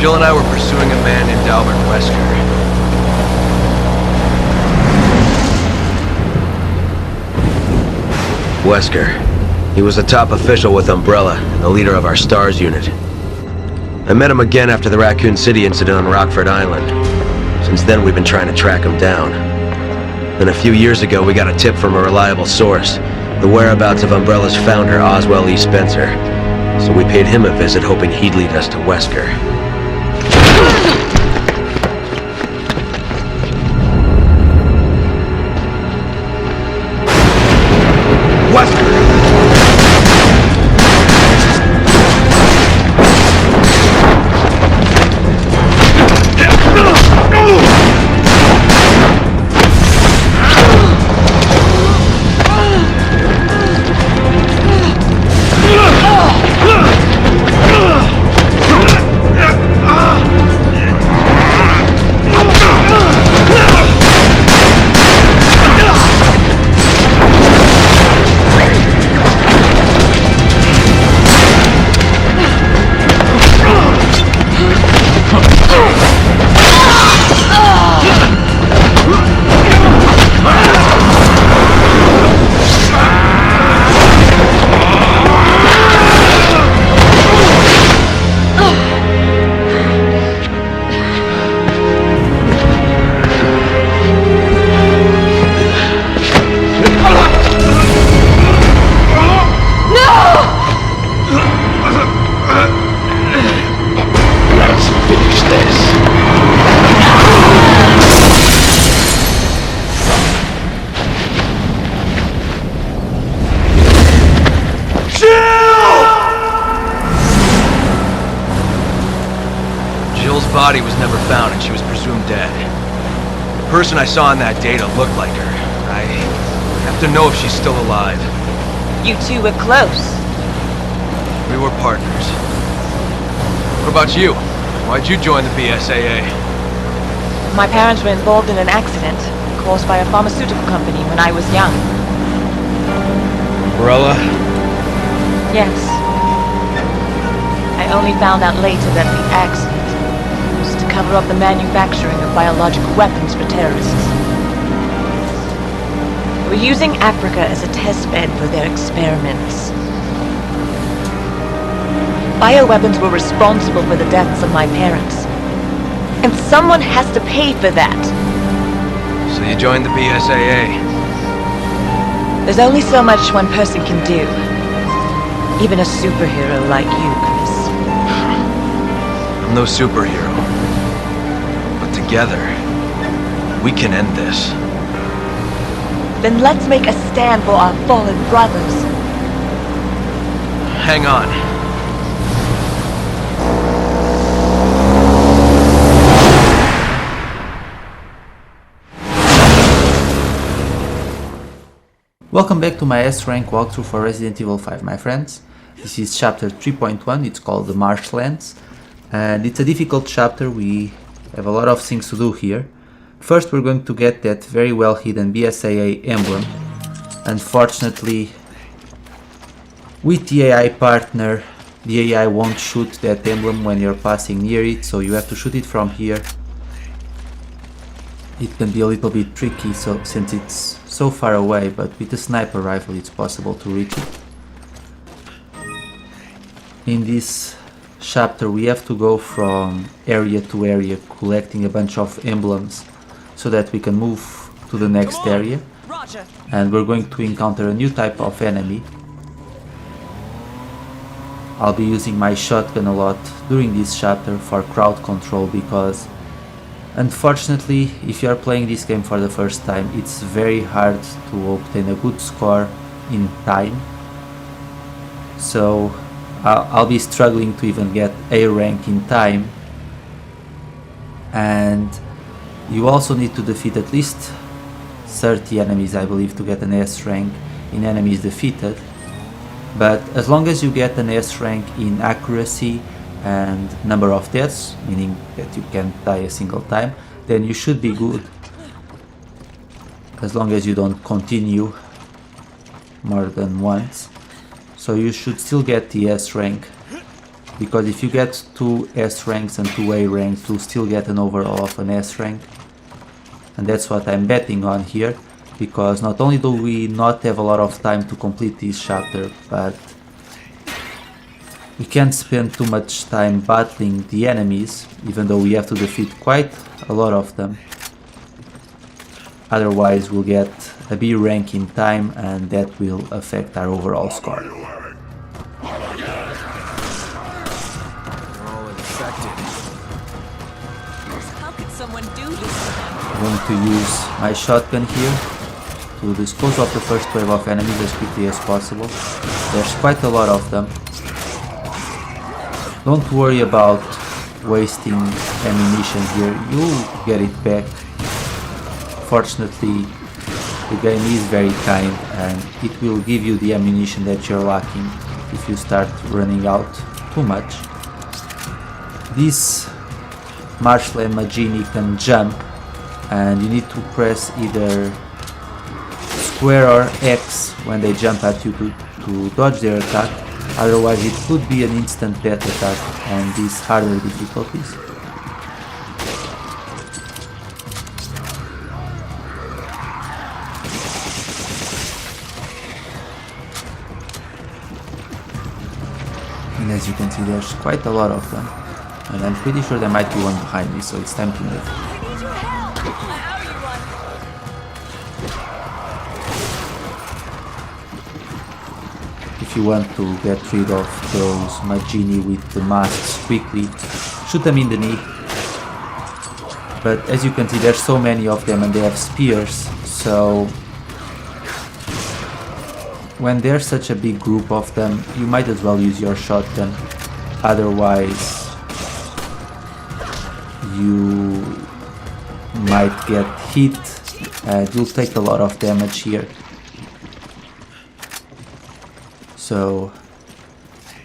Jill and I were pursuing a man named Albert Wesker. Wesker. He was a top official with Umbrella and the leader of our STARS unit. I met him again after the Raccoon City incident on Rockford Island. Since then, we've been trying to track him down. Then a few years ago, we got a tip from a reliable source, the whereabouts of Umbrella's founder, Oswell E. Spencer. So we paid him a visit, hoping he'd lead us to Wesker. Wesker! Body was never found and she was presumed dead. The person I saw in that data looked like her. I have to know if she's still alive. You two were close. We were partners. What about you? Why'd you join the BSAA? My parents were involved in an accident caused by a pharmaceutical company when I was young. Umbrella? Yes. I only found out later that the accident to cover up the manufacturing of biological weapons for terrorists. They were using Africa as a test bed for their experiments. Bioweapons were responsible for the deaths of my parents. And someone has to pay for that. So you joined the BSAA? There's only so much one person can do. Even a superhero like you, Chris. I'm no superhero. Together, we can end this. Then let's make a stand for our fallen brothers. Hang on. Welcome back to my S-Rank walkthrough for Resident Evil 5, my friends. This is chapter 3.1, it's called the Marshlands. And it's a difficult chapter. We have a lot of things to do here. First, we're going to get that very well hidden BSAA Emblem. Unfortunately, with the AI partner, the AI won't shoot that emblem when you're passing near it, so you have to shoot it from here. It can be a little bit tricky since it's so far away, but with a sniper rifle it's possible to reach it. In this chapter we have to go from area to area collecting a bunch of emblems so that we can move to the next area. And we're going to encounter a new type of enemy. I'll be using my shotgun a lot during this chapter for crowd control because unfortunately if you are playing this game for the first time it's very hard to obtain a good score in time. So I'll be struggling to even get A rank in time, and you also need to defeat at least 30 enemies, I believe, to get an S rank in enemies defeated. But as long as you get an S rank in accuracy and number of deaths, meaning that you can't die a single time, then you should be good, as long as you don't continue more than once. So you should still get the S rank because if you get 2 S ranks and 2 A ranks, you'll still get an overall of an S rank. And that's what I'm betting on here, because not only do we not have a lot of time to complete this chapter, but we can't spend too much time battling the enemies, even though we have to defeat quite a lot of them. Otherwise we'll get a B rank in time, and that will affect our overall score. How could someone do this? I'm going to use my shotgun here to dispose of the first wave of enemies as quickly as possible. There's quite a lot of them. Don't worry about wasting ammunition here, you'll get it back. Fortunately, the game is very kind and it will give you the ammunition that you're lacking if you start running out too much. This Marshland Majini can jump, and you need to press either square or X when they jump at you to dodge their attack. Otherwise it could be an instant death attack on these harder difficulties. And as you can see, there's quite a lot of them, and I'm pretty sure there might be one behind me, so it's time to move. If you want to get rid of those Majini with the masks quickly, shoot them in the knee. But as you can see, there's so many of them and they have spears, so when there's such a big group of them, you might as well use your shotgun. Otherwise you might get hit and you'll take a lot of damage here. So,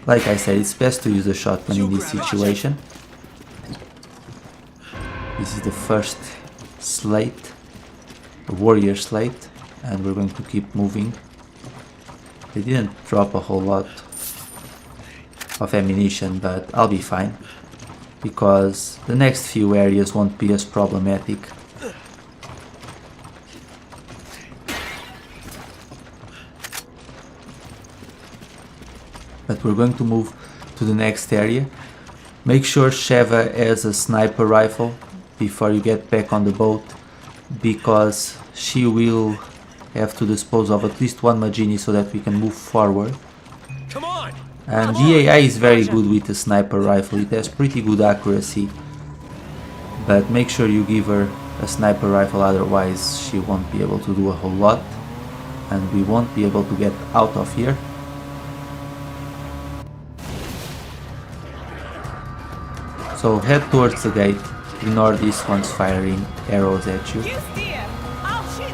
like I said, it's best to use a shotgun in this situation. This is the first slate, the warrior slate, and we're going to keep moving. They didn't drop a whole lot of ammunition, but I'll be fine, because the next few areas won't be as problematic. But we're going to move to the next area. Make sure Sheva has a sniper rifle before you get back on the boat, because she will have to dispose of at least one Majini so that we can move forward. Come on! And the AI is very good with the sniper rifle, it has pretty good accuracy. But make sure you give her a sniper rifle, otherwise she won't be able to do a whole lot. And we won't be able to get out of here. So head towards the gate, ignore these ones firing arrows at you. You steer! I'll shoot!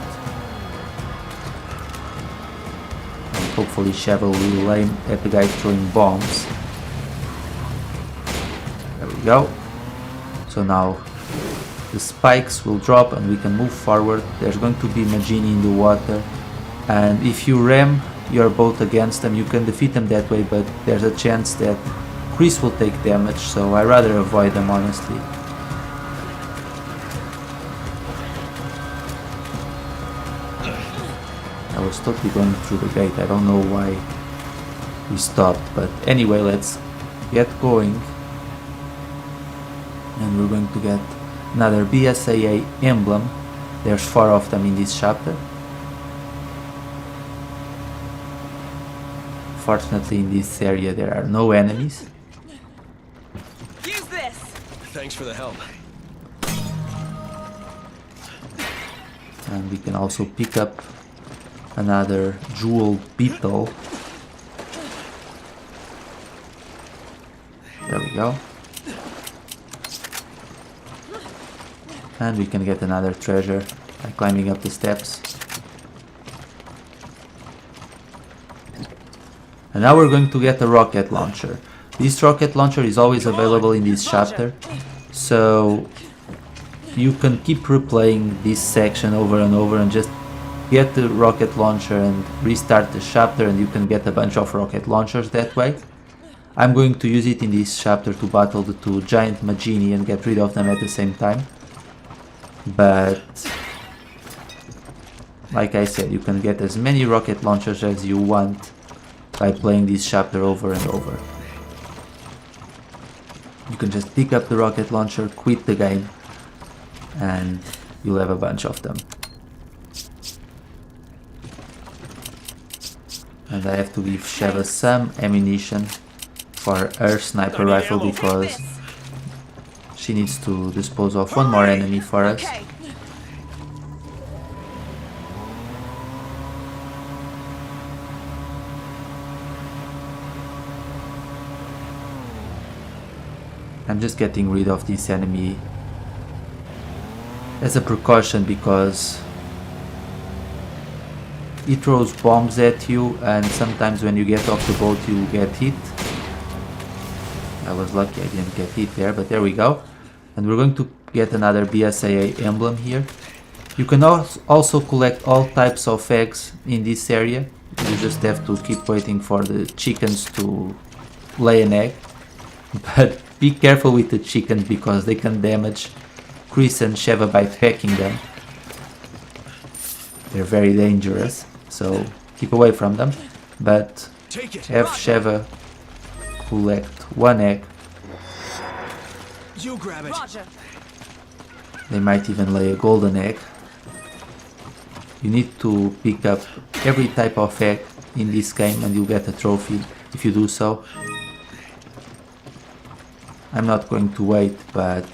And hopefully Sheva will aim at the guy throwing bombs. There we go. So now the spikes will drop and we can move forward. There's going to be Majini in the water, and if you ram your boat against them you can defeat them that way, but there's a chance that Chris will take damage, so I rather avoid them honestly. I was totally going through the gate, I don't know why we stopped, but anyway, let's get going. And we're going to get another BSAA Emblem. There's 4 of them in this chapter. Fortunately in this area there are no enemies. Use this! Thanks for the help. And we can also pick up another jewel beetle. There we go. And we can get another treasure by climbing up the steps. And now we're going to get a rocket launcher. This rocket launcher is always available in this chapter, so you can keep replaying this section over and over and just get the rocket launcher and restart the chapter, and you can get a bunch of rocket launchers that way. I'm going to use it in this chapter to battle the two giant Majini and get rid of them at the same time. But like I said, you can get as many rocket launchers as you want by playing this chapter over and over. You can just pick up the rocket launcher, quit the game, and you'll have a bunch of them. And I have to give Sheva some ammunition for her sniper rifle because she needs to dispose of one more enemy for us. I'm just getting rid of this enemy as a precaution because it throws bombs at you, and sometimes when you get off the boat you get hit. I was lucky I didn't get hit there, but there we go. And we're going to get another BSAA emblem here. You can also collect all types of eggs in this area. You just have to keep waiting for the chickens to lay an egg. But be careful with the chickens because they can damage Chris and Sheva by pecking them. They're very dangerous, so keep away from them. But have Sheva collect one egg. You grab it. They might even lay a golden egg. You need to pick up every type of egg in this game and you'll get a trophy if you do so. I'm not going to wait, but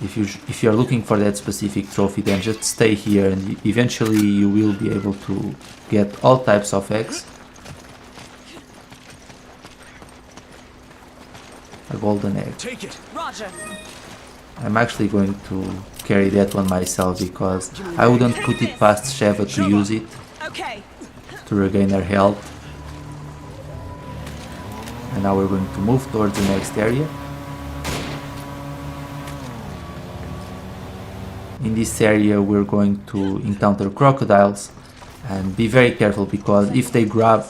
if you're looking for that specific trophy, then just stay here and eventually you will be able to get all types of eggs. A golden egg. Take it. Roger. I'm actually going to carry that one myself because I wouldn't put it past Sheva to use it to regain her health. And now we're going to move towards the next area. In this area we're going to encounter crocodiles, and be very careful because if they grab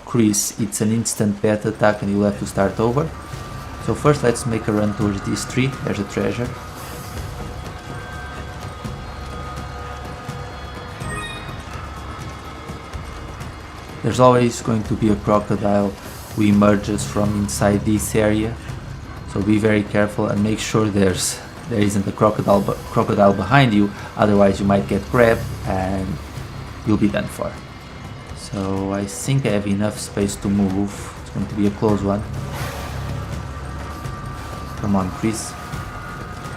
Chris, it's an instant pet attack and you'll have to start over. So first let's make a run towards this tree. There's a treasure. There's always going to be a crocodile who emerges from inside this area, so be very careful and make sure there isn't a crocodile behind you, otherwise you might get grabbed and you'll be done for. So I think I have enough space to move. It's going to be a close one. Come on, Chris.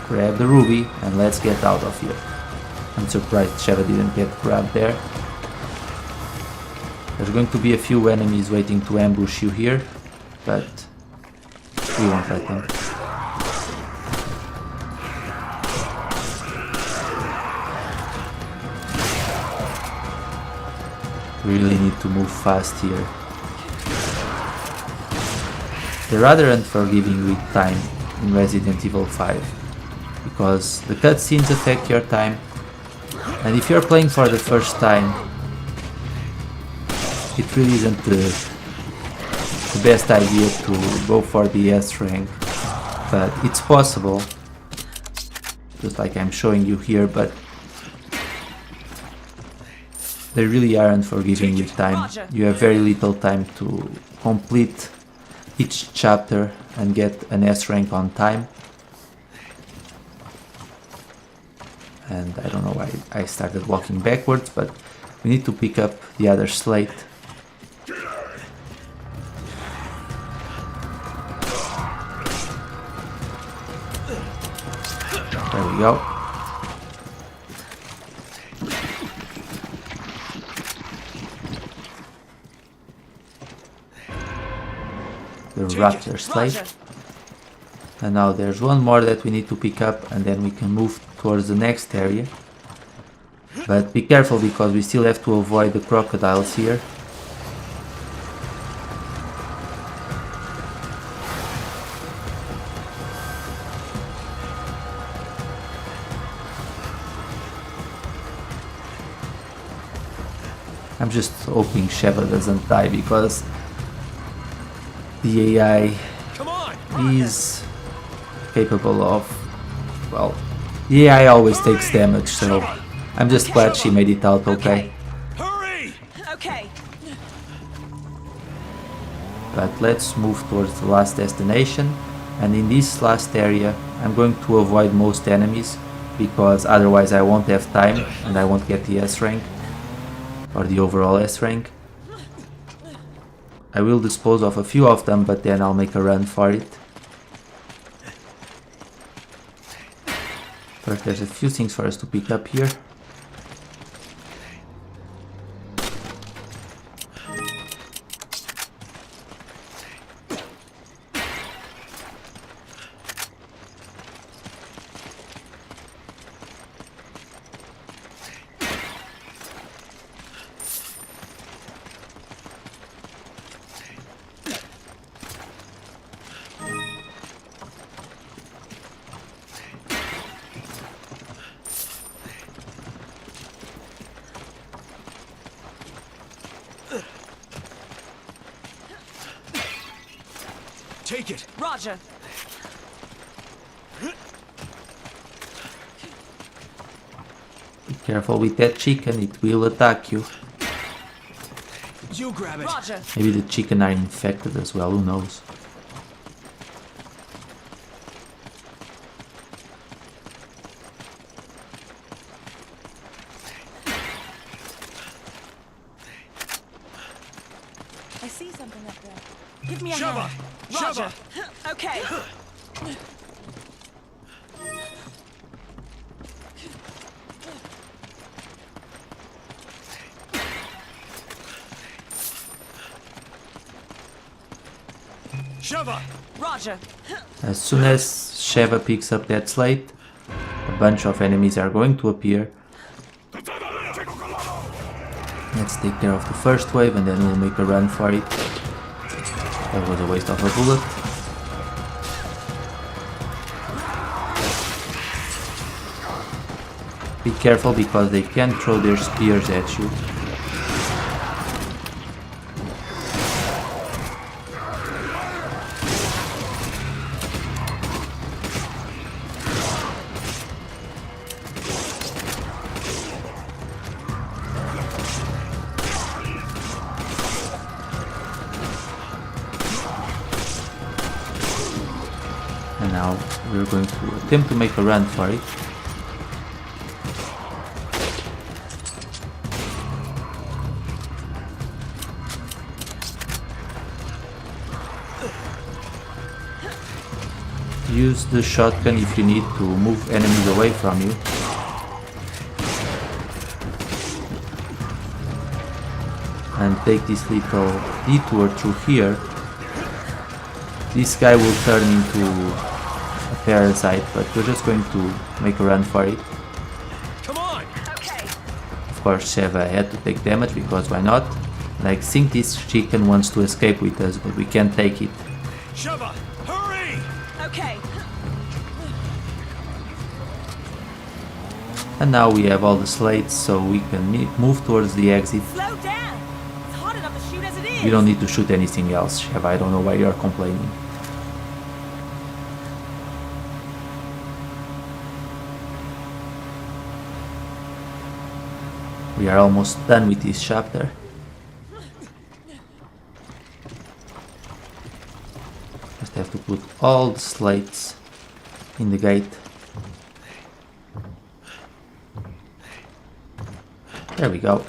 Grab the ruby and let's get out of here. I'm surprised Sheva didn't get grabbed there. There's going to be a few enemies waiting to ambush you here, but we won't let them. We really need to move fast here. They're rather unforgiving with time in Resident Evil 5 because the cutscenes affect your time, and if you're playing for the first time, it really isn't the best idea to go for the S rank, but it's possible, just like I'm showing you here, but they really are unforgiving with time. You have very little time to complete each chapter and get an S rank on time. And I don't know why I started walking backwards, but we need to pick up the other slate. There we go. The Raptor Slate. And now there's one more that we need to pick up and then we can move towards the next area. But be careful because we still have to avoid the crocodiles here. I'm just hoping Sheva doesn't die because the AI is capable of, well, the AI always takes damage, so I'm just glad she made it out okay. Hurry! Okay. But let's move towards the last destination, and in this last area I'm going to avoid most enemies because otherwise I won't have time and I won't get the S rank or the overall S rank. I will dispose of a few of them, but then I'll make a run for it. First, there's a few things for us to pick up here. Take it. Roger. Be careful with that chicken, it will attack you. You grab it. Roger. Maybe the chicken are infected as well, who knows. I see something up there. Give me a Shove hand. her. Shove Roger. her. Okay. Shove her. Roger. As soon as Sheva picks up that slate, a bunch of enemies are going to appear. Let's take care of the first wave and then we'll make a run for it. That was a waste of a bullet. Be careful because they can throw their spears at you. And now we're going to attempt to make a run for it. Use the shotgun if you need to move enemies away from you. And take this little detour through here. This guy will turn into a parasite, but we're just going to make a run for it. Come on. Okay. Of course, Sheva had to take damage because why not? And I think this chicken wants to escape with us, but we can't take it. Shove her. Hurry! Okay. And now we have all the slates, so we can move towards the exit. Slow down. It's hot enough to shoot as it is. You don't need to shoot anything else, Sheva. I don't know why you're complaining. We are almost done with this chapter. Just have to put all the slates in the gate. There we go.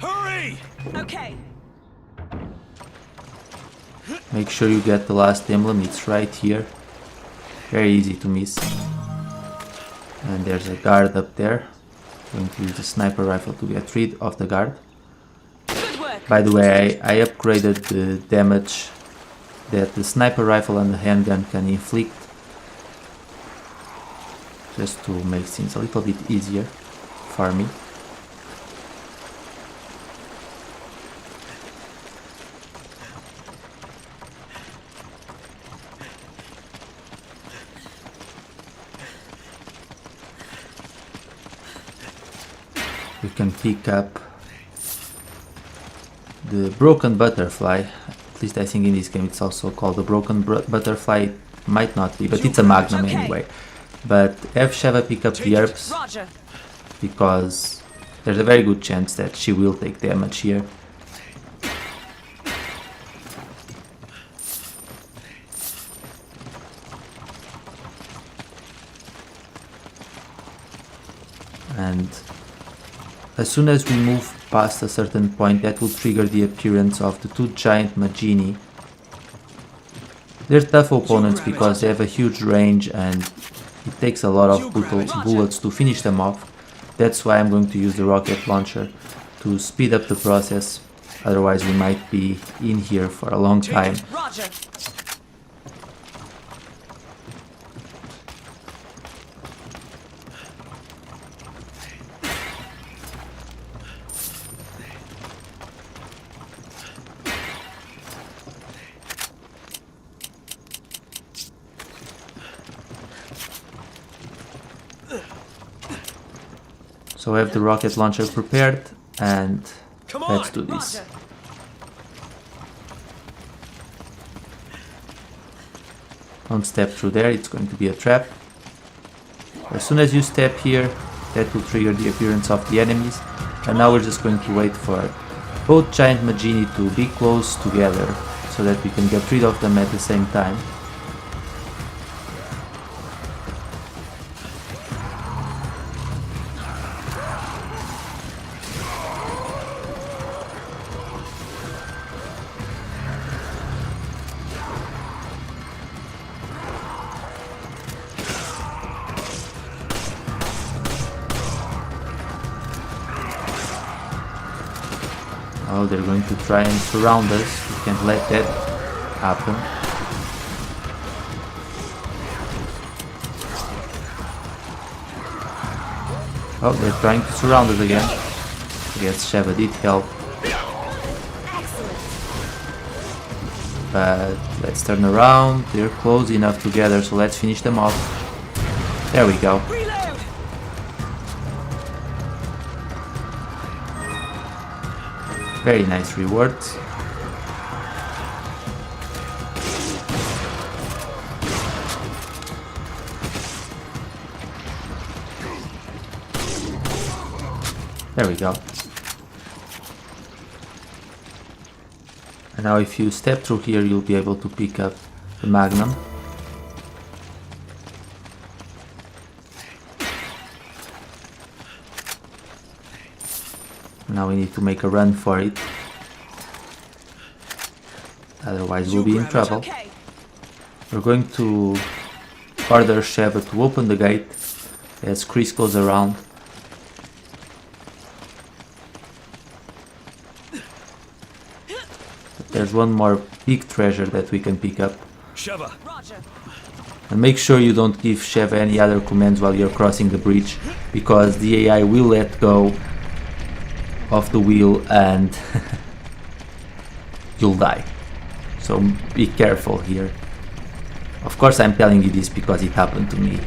Hurry! Okay. Make sure you get the last emblem, it's right here. Very easy to miss. And there's a guard up there. Going to use the sniper rifle to get rid of the guard. Good work. By the way, I upgraded the damage that the sniper rifle and the handgun can inflict, just to make things a little bit easier for me. We can pick up the broken butterfly. At At least I think in this game it's also called the broken butterfly. It might not be, but it's a magnum anyway. But have Sheva pick up the herbs, Roger. because there's a very good chance that she will take damage here. And as soon as we move past a certain point, that will trigger the appearance of the two giant Majini. They're tough opponents because they have a huge range and it takes a lot of bullets to finish them off. That's why I'm going to use the rocket launcher to speed up the process, otherwise we might be in here for a long time. Roger. So I have the rocket launcher prepared, and Come on. let's do this. Roger. Don't step through there, it's going to be a trap. As soon as you step here, that will trigger the appearance of the enemies. And now we're just going to wait for both giant Majini to be close together so that we can get rid of them at the same time. Oh, they're going to try and surround us. We can't let that happen. Oh, they're trying to surround us again. I guess Sheva did help. But let's turn around. They're close enough together, so let's finish them off. There we go. Reload. Very nice rewards. There we go. And now if you step through here, you'll be able to pick up the Magnum. Now we need to make a run for it. Otherwise we'll be in trouble. Okay. We're going to order Sheva to open the gate as Chris goes around. There's one more big treasure that we can pick up. Sheva. Roger. And make sure you don't give Sheva any other commands while you're crossing the bridge, because the AI will let go of the wheel and you'll die. So be careful here. Of course I'm telling you this because it happened to me.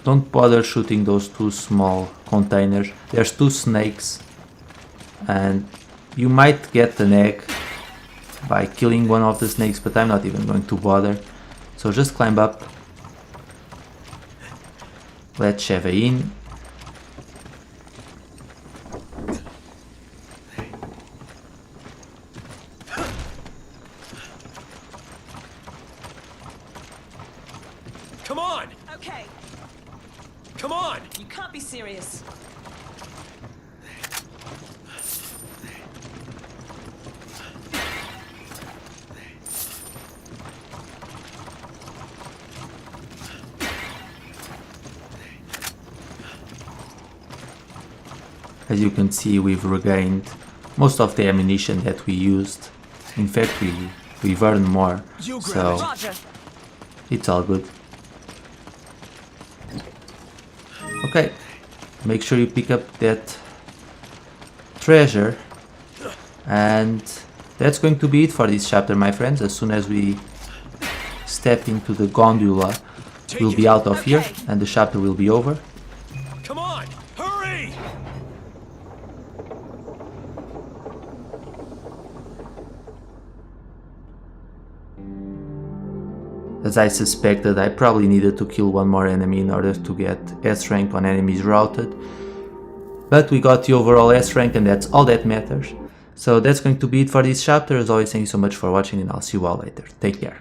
Don't bother shooting those two small containers. There's two snakes and you might get an egg by killing one of the snakes, but I'm not even going to bother. So just climb up. Let Sheva in. Come on. Okay. Come on. You can't be serious. As you can see, we've regained most of the ammunition that we used. In fact, we've earned more, so Roger. it's all good. Okay, make sure you pick up that treasure, and that's going to be it for this chapter, my friends. As soon as we step into the gondola, we'll be out of here and the chapter will be over. As I suspected, I probably needed to kill one more enemy in order to get S rank on enemies routed. But we got the overall S rank, and that's all that matters. So that's going to be it for this chapter. As always, thank you so much for watching, and I'll see you all later. Take care.